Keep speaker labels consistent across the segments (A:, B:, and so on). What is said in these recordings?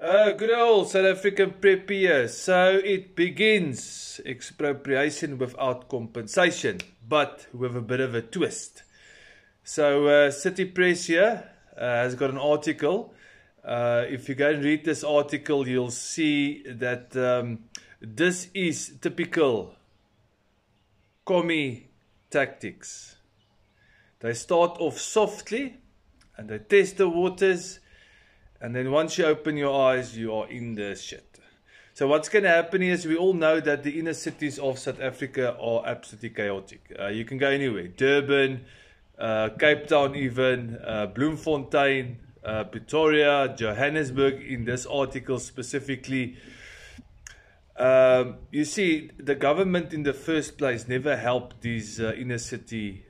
A: Good old South African prep here. So it begins expropriation without compensation, but with a bit of a twist. So City Press here has got an article. If you go and read this article, you'll see that this is typical commie tactics. They start off softly and they test the waters. And then once you open your eyes, you are in the shit. So what's going to happen is we all know that the inner cities of South Africa are absolutely chaotic. You can go anywhere. Durban, Cape Town even, Bloemfontein, Pretoria, Johannesburg in this article specifically. You see, the government in the first place never helped these inner city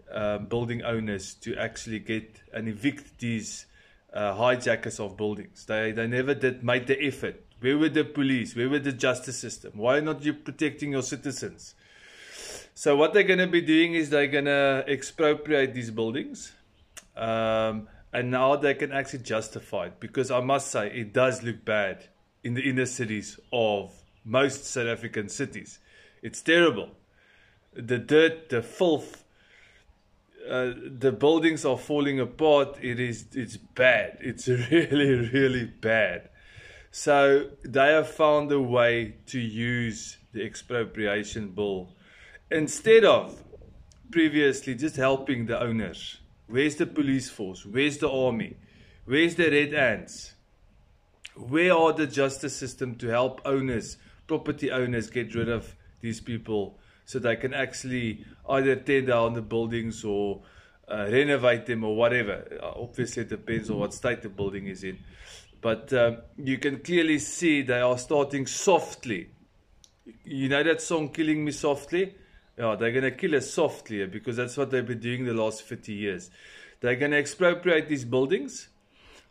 A: building owners to actually get and evict these hijackers of buildings. They never made the effort. Where were the police? Where were the justice system? Why not you protecting your citizens? So what they're going to be doing is they're going to expropriate these buildings. And now they can actually justify it. Because I must say, it does look bad in the inner cities of most South African cities. It's terrible. The dirt, the filth, the buildings are falling apart. It's bad. It's really bad. So they have found a way to use the expropriation bill instead of previously just helping the owners. Where's the police force? Where's the army? Where's the red ants? Where are the justice system to help owners, property owners, get rid of these people so they can actually either tear down the buildings or renovate them or whatever. Obviously, it depends on what state the building is in. But you can clearly see they are starting softly. You know that song, Killing Me Softly? Yeah, they're going to kill us softly because that's what they've been doing the last 50 years. They're going to expropriate these buildings.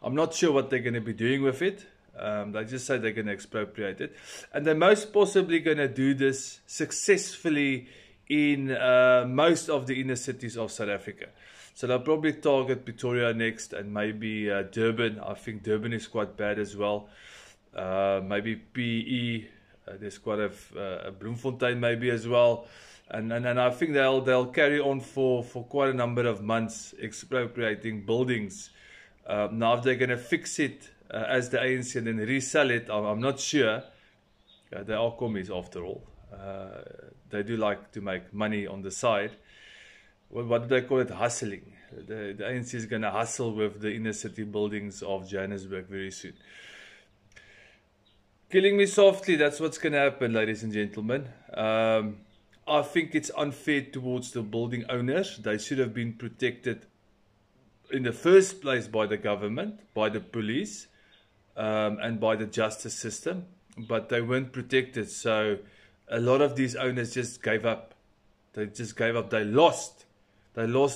A: I'm not sure what they're going to be doing with it. They just say they're going to expropriate it. And they're most possibly going to do this successfully in most of the inner cities of South Africa. So they'll probably target Pretoria next and maybe Durban. I think Durban is quite bad as well. Maybe PE. There's quite a Bloemfontein maybe as well. And I think they'll carry on for quite a number of months expropriating buildings. Now if they're going to fix it as the ANC and then resell it, I'm not sure. They are commies after all. They do like to make money on the side. What do they call it? Hustling. The ANC is going to hustle with the inner city buildings of Johannesburg very soon. Killing me softly, that's what's going to happen, ladies and gentlemen. I think it's unfair towards the building owners. They should have been protected in the first place by the government, by the police, and by the justice system, but they weren't protected. So a lot of these owners just gave up. They just gave up. They lost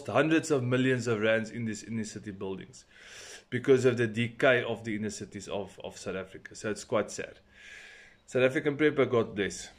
A: hundreds of millions of rands in these inner city buildings because of the decay of the inner cities of South Africa. So it's quite sad. South African Prepper, God bless.